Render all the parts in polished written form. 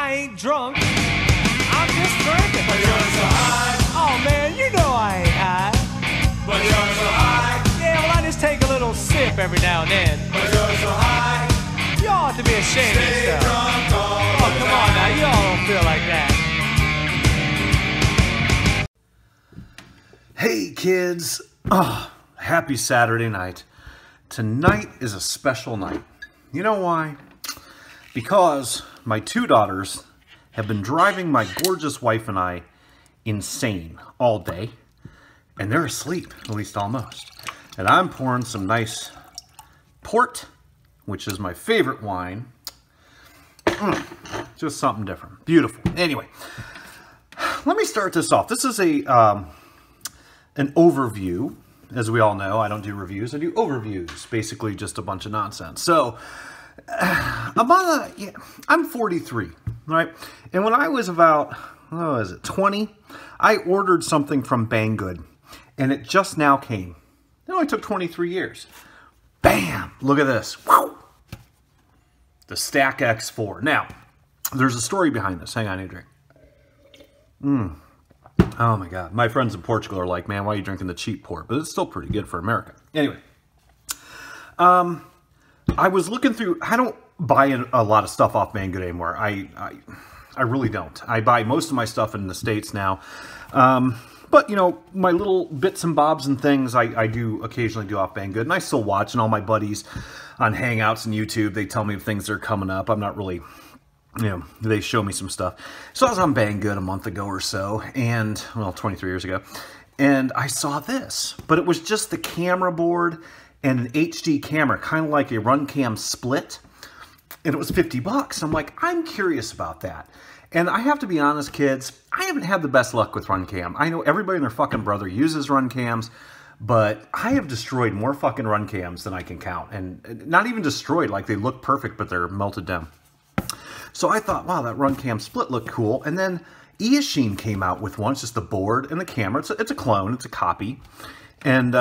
I ain't drunk. I'm just drinking. But you're so high. Oh man, you know I ain't high. But you're so high. Yeah, well I just take a little sip every now and then. But you're so high. You ought to be ashamed of Stay yourself. drunk all Oh, the come time. on now, you all don't feel like that. Hey kids, happy Saturday night. Tonight is a special night. You know why? Because my two daughters have been driving my gorgeous wife and I insane all day. And they're asleep, at least almost. And I'm pouring some nice port, which is my favorite wine. Just something different. Beautiful. Anyway, let me start this off. This is an overview. As we all know, I don't do reviews. I do overviews. Basically just a bunch of nonsense. So, I'm 43, right? And when I was about, 20, I ordered something from Banggood. And it just now came. It only took 23 years. Bam! Look at this. Woo! The Stack X4. Now, there's a story behind this. Hang on, I need a drink. Oh my God. My friends in Portugal are like, man, why are you drinking the cheap port? But it's still pretty good for America. Anyway. I was looking through, I don't buy a lot of stuff off Banggood anymore. I really don't. I buy most of my stuff in the States now. But, you know, my little bits and bobs and things I do occasionally do off Banggood. And I still watch, and all my buddies on Hangouts and YouTube, they tell me things that are coming up. I'm not really, you know, they show me some stuff. So I was on Banggood a month ago or so, and, well, 23 years ago, and I saw this. But it was just the camera board and an HD camera, kind of like a Runcam split. And it was $50. I'm like, I'm curious about that. And I have to be honest, kids, I haven't had the best luck with Runcam. I know everybody and their fucking brother uses Runcams, but I have destroyed more fucking Runcams than I can count. And not even destroyed, like they look perfect, but they're melted down. So I thought, wow, that Runcam split looked cool. And then Eachine came out with one, it's just the board and the camera. It's a clone, it's a copy. And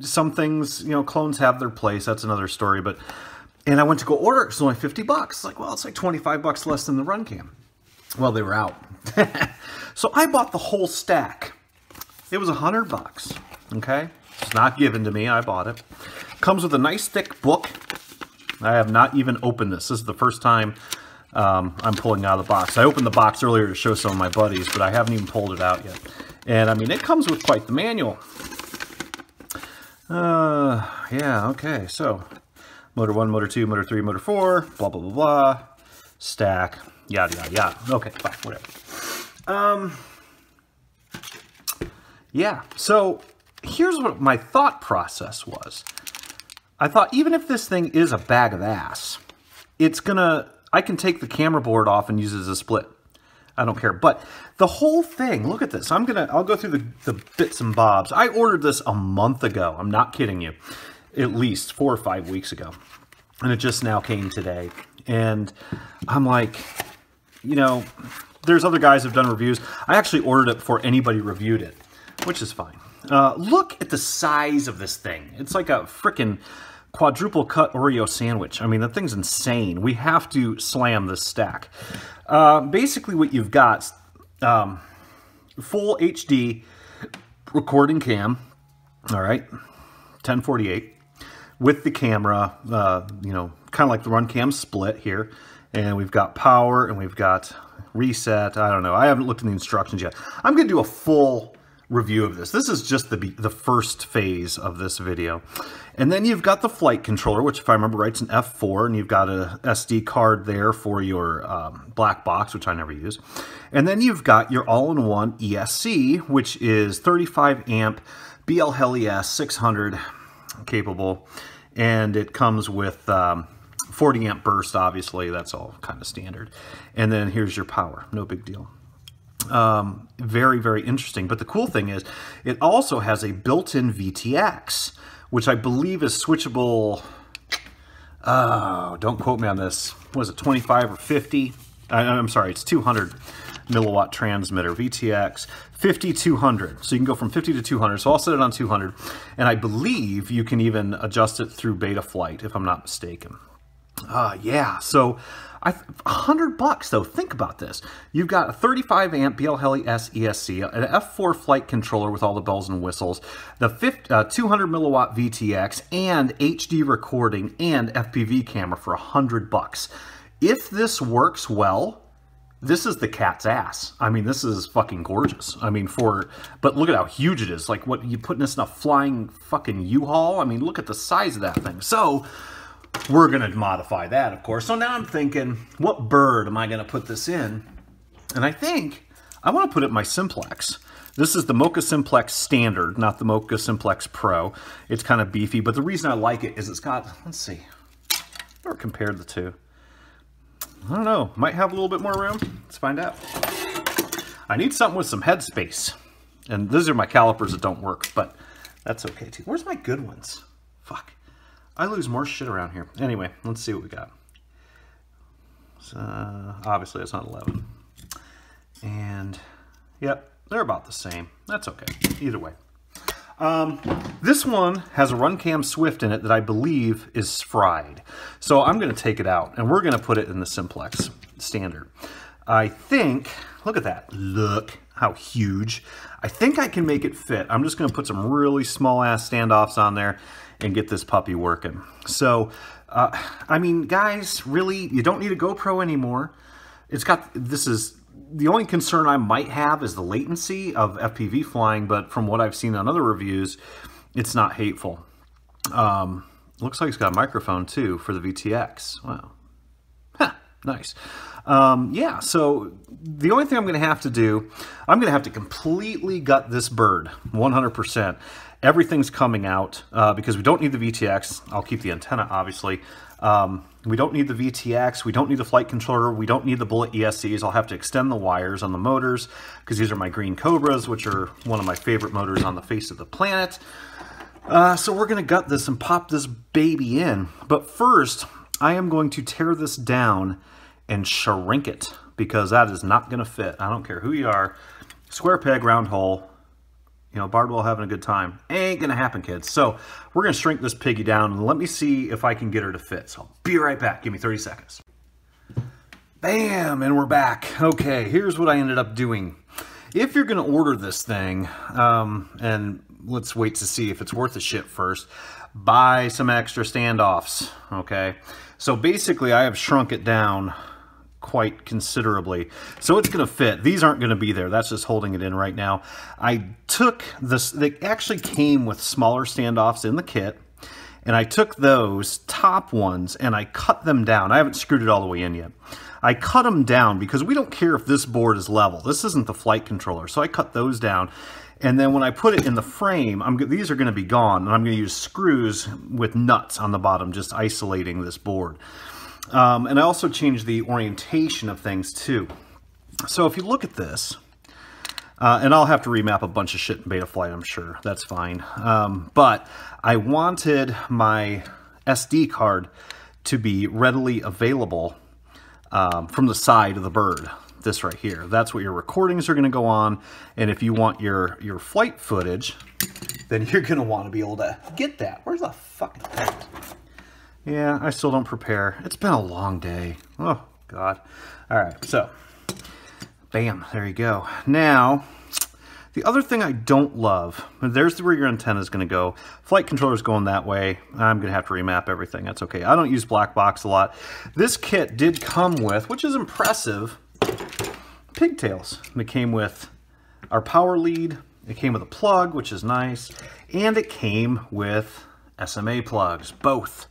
some things, you know, clones have their place, that's another story, but... And I went to go order it. It's only $50. It's like, well, it's like $25 less than the Runcam. Well, they were out. So I bought the whole stack. It was $100. Okay? It's not given to me. I bought it. Comes with a nice thick book. I have not even opened this. This is the first time I'm pulling out of the box. I opened the box earlier to show some of my buddies, but I haven't even pulled it out yet. And I mean, it comes with quite the manual. Yeah, okay. So... Motor 1, Motor 2, Motor 3, Motor 4, blah, blah, blah, blah, stack, yada, yada, yada. Okay, fine, whatever. Yeah, so here's what my thought process was. I thought, even if this thing is a bag of ass, I can take the camera board off and use it as a split. I don't care. But the whole thing, look at this. I'll go through the bits and bobs. I ordered this a month ago. I'm not kidding you. At least 4 or 5 weeks ago. And it just now came today. And I'm like, you know, there's other guys who've done reviews. I actually ordered it before anybody reviewed it, which is fine. Look at the size of this thing. It's like a frickin' quadruple cut Oreo sandwich. I mean, that thing's insane. We have to slam this stack. Basically what you've got, full HD recording cam, all right, 1048. With the camera, you know, kind of like the Runcam split here. And we've got power and we've got reset. I don't know. I haven't looked in the instructions yet. I'm going to do a full review of this. This is just the first phase of this video. And then you've got the flight controller, which if I remember right, it's an F4. And you've got a SD card there for your black box, which I never use. And then you've got your all-in-one ESC, which is 35 amp BL Heli-S 600 capable, and it comes with 40 amp burst, obviously. That's all kind of standard. And then here's your power. No big deal. Very, very interesting. But the cool thing is it also has a built-in VTX, which I believe is switchable. Oh, don't quote me on this. Was it 25 or 50? I'm sorry, it's 200 milliwatt transmitter, VTX 5200. So you can go from 50 to 200. So I'll set it on 200. And I believe you can even adjust it through Betaflight, if I'm not mistaken. Yeah, so $100 though. Think about this. You've got a 35 amp BL Heli S ESC, an F4 flight controller with all the bells and whistles, the 200 milliwatt VTX, and HD recording and FPV camera for $100. If this works well, this is the cat's ass. I mean, this is fucking gorgeous. I mean, but look at how huge it is. Like, what, you putting this in a flying fucking U-Haul? I mean, look at the size of that thing. So we're going to modify that, of course. So now I'm thinking, what bird am I going to put this in? And I think I want to put it in my Simplex. This is the Moka Simplex Standard, not the Moka Simplex Pro. It's kind of beefy, but the reason I like it is it's got, let's see, I've never compared the two. I don't know, might have a little bit more room. Let's find out. I need something with some headspace. And these are my calipers that don't work, but that's okay too. Where's my good ones? Fuck. I lose more shit around here. Anyway, let's see what we got. So, obviously, it's not 11. And, yep, they're about the same. That's okay. Either way. This one has a Runcam Swift in it that I believe is fried. So I'm going to take it out, and we're going to put it in the Simplex Standard. I think, look at that. Look how huge. I think I can make it fit. I'm just going to put some really small-ass standoffs on there and get this puppy working. So, I mean, guys, really, you don't need a GoPro anymore. It's got, this is, the only concern I might have is the latency of FPV flying, but from what I've seen on other reviews, it's not hateful. Looks like it's got a microphone, too, for the VTX. Wow. Huh, nice. Yeah, so the only thing I'm going to have to do, I'm going to have to completely gut this bird, 100%. Everything's coming out because we don't need the VTX. I'll keep the antenna, obviously. We don't need the VTX. We don't need the flight controller. We don't need the Bullet ESCs. I'll have to extend the wires on the motors because these are my Green Cobras, which are one of my favorite motors on the face of the planet. So we're going to gut this and pop this baby in. But first, I am going to tear this down and shrink it because that is not going to fit. I don't care who you are. Square peg, round hole. You know, Bardwell having a good time. Ain't gonna happen, kids. So we're gonna shrink this piggy down and let me see if I can get her to fit. So I'll be right back. Give me 30 seconds. Bam, and we're back. Okay, here's what I ended up doing. If you're gonna order this thing, and let's wait to see if it's worth the shit first, buy some extra standoffs, okay? So basically I have shrunk it down quite considerably. So it's going to fit. These aren't going to be there. That's just holding it in right now. I took this, they actually came with smaller standoffs in the kit, and I took those top ones and I cut them down. I haven't screwed it all the way in yet. I cut them down because we don't care if this board is level. This isn't the flight controller. So I cut those down. And then when I put it in the frame, these are going to be gone, and I'm going to use screws with nuts on the bottom, just isolating this board. And I also changed the orientation of things too. So if you look at this, and I'll have to remap a bunch of shit in Betaflight, I'm sure. That's fine. But I wanted my SD card to be readily available from the side of the bird. This right here. That's what your recordings are going to go on. And if you want your flight footage, then you're going to want to be able to get that. Where's the fucking thing? Yeah, I still don't prepare. It's been a long day. Oh, God. All right, so, bam, there you go. Now, the other thing I don't love, there's where your antenna is going to go. Flight controller's going that way. I'm going to have to remap everything. That's okay. I don't use black box a lot. This kit did come with, which is impressive, pigtails. It came with our power lead. It came with a plug, which is nice. And it came with SMA plugs, both.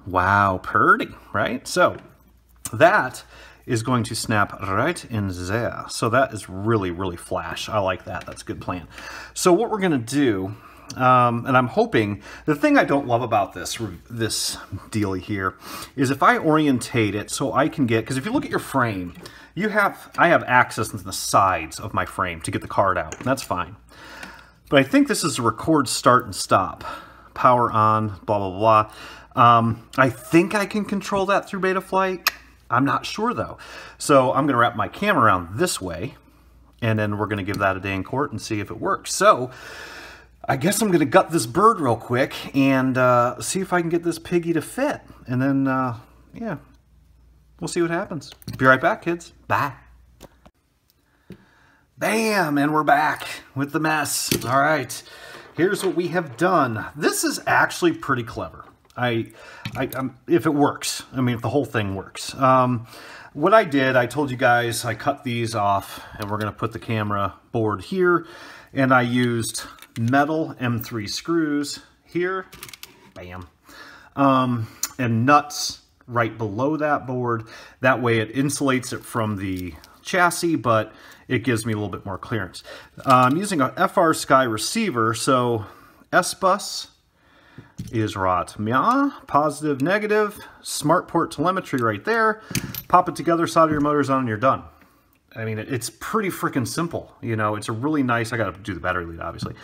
Wow, purdy, right? So that is going to snap right in there. So that is really, really flash. I like that. That's a good plan. So what we're going to do, and I'm hoping, the thing I don't love about this dealie here is if I orientate it so I can get, because if you look at your frame, I have access to the sides of my frame to get the card out. That's fine. But I think this is a record start and stop. Power on, blah, blah, blah. I think I can control that through Betaflight. I'm not sure though. So I'm going to wrap my camera around this way, and then we're going to give that a day in court and see if it works. So I guess I'm going to gut this bird real quick and see if I can get this piggy to fit. And then, yeah, we'll see what happens. Be right back, kids. Bye. Bam, and we're back with the mess. All right, here's what we have done. This is actually pretty clever. If it works, I mean, if the whole thing works. What I did, I told you guys, I cut these off, and we're going to put the camera board here, and I used metal M3 screws here, bam, and nuts right below that board. That way it insulates it from the chassis, but it gives me a little bit more clearance. I'm using a FR Sky receiver, so S-Bus is rot. Yeah, positive, negative, smart port telemetry right there. Pop it together, solder your motors on, and you're done. I mean, it's pretty freaking simple. You know, it's a really nice, I got to do the battery lead, obviously.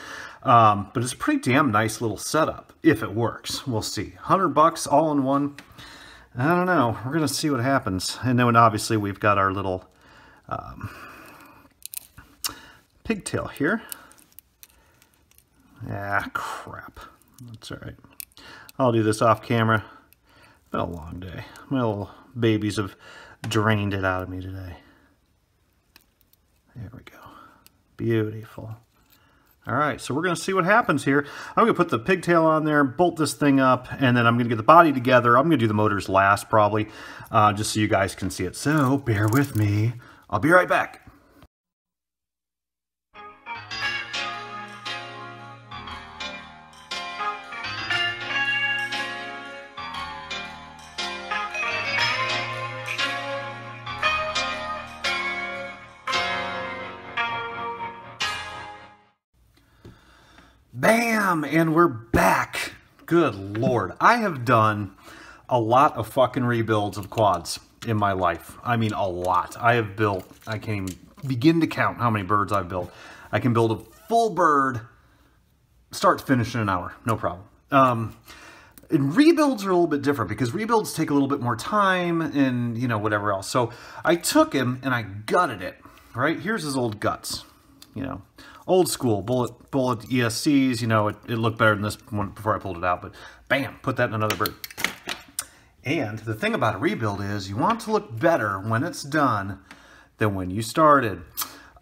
But it's a pretty damn nice little setup, if it works. We'll see. $100 all in one. I don't know. We're going to see what happens. And then obviously we've got our little pigtail here. Ah, crap. That's all right. I'll do this off camera. Been a long day. My little babies have drained it out of me today. There we go. Beautiful. All right, so we're going to see what happens here. I'm going to put the pigtail on there, bolt this thing up, and then I'm going to get the body together. I'm going to do the motors last, probably, just so you guys can see it. So bear with me. I'll be right back. Bam! And we're back. Good Lord. I have done a lot of fucking rebuilds of quads in my life. I mean, a lot. I have built, I can't even begin to count how many birds I've built. I can build a full bird, start to finish in an hour. No problem. And rebuilds are a little bit different because rebuilds take a little bit more time and, you know, whatever else. So I took him and I gutted it, right? Here's his old guts, you know. Old school, bullet ESCs, you know, it looked better than this one before I pulled it out, but bam, put that in another bird. And the thing about a rebuild is you want to look better when it's done than when you started.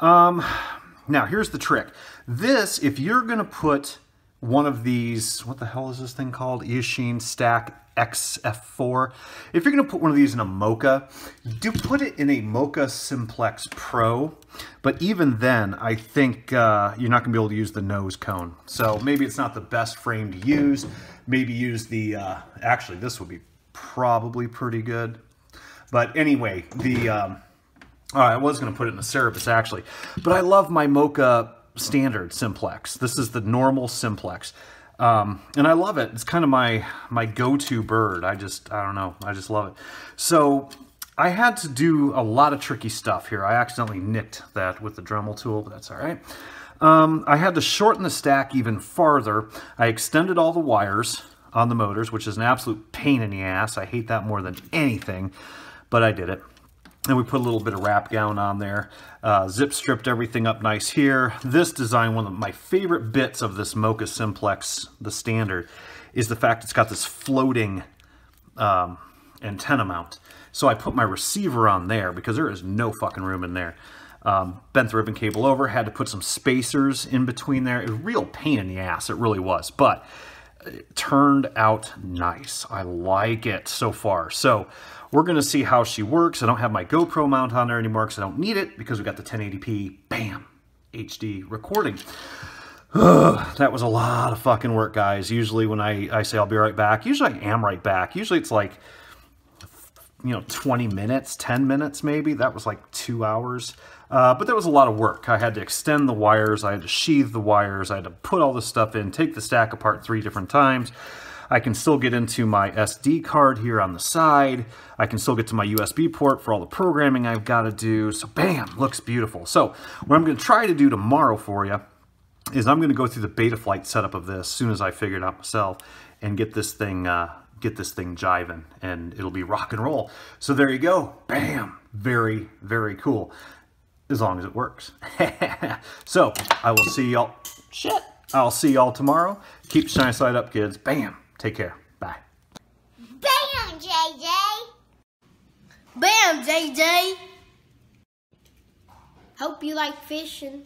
Now, here's the trick. This, if you're going to put one of these, what the hell is this thing called? Eachine Stack XF4. If you're going to put one of these in a Moka, do put it in a Moka Simplex Pro. But even then, I think you're not going to be able to use the nose cone. So maybe it's not the best frame to use. Maybe use the, actually this would be probably pretty good. But anyway, I was going to put it in a Cerebus actually. But I love my Moka standard Simplex. This is the normal Simplex. And I love it. It's kind of my go-to bird. I don't know. I just love it. So I had to do a lot of tricky stuff here. I accidentally nicked that with the Dremel tool, but that's all right. I had to shorten the stack even farther. I extended all the wires on the motors, which is an absolute pain in the ass. I hate that more than anything, but I did it. And we put a little bit of wrap gown on there. Zip stripped everything up nice here. This design, one of my favorite bits of this Moka Simplex, the standard, is the fact it's got this floating antenna mount. So I put my receiver on there because there is no fucking room in there. Bent the ribbon cable over, had to put some spacers in between there. It was a real pain in the ass, it really was. But it turned out nice. I like it so far. So we're going to see how she works. I don't have my GoPro mount on there anymore because I don't need it because we got the 1080p, bam, HD recording. That was a lot of fucking work, guys. Usually when I say I'll be right back, usually I am right back. Usually it's like, you know, 20 minutes, 10 minutes maybe. That was like 2 hours. But that was a lot of work. I had to extend the wires. I had to sheathe the wires. I had to put all this stuff in, take the stack apart 3 different times. I can still get into my SD card here on the side. I can still get to my USB port for all the programming I've got to do. So bam, looks beautiful. So what I'm going to try to do tomorrow for you is I'm going to go through the Betaflight setup of this as soon as I figure it out myself and get this thing jiving, and it'll be rock and roll. So there you go. Bam. Very, very cool. As long as it works. So I will see y'all. Shit. I'll see y'all tomorrow. Keep the shiny side up, kids. Bam. Take care. Bye. Bam, JJ! Bam, JJ. Hope you like fishing.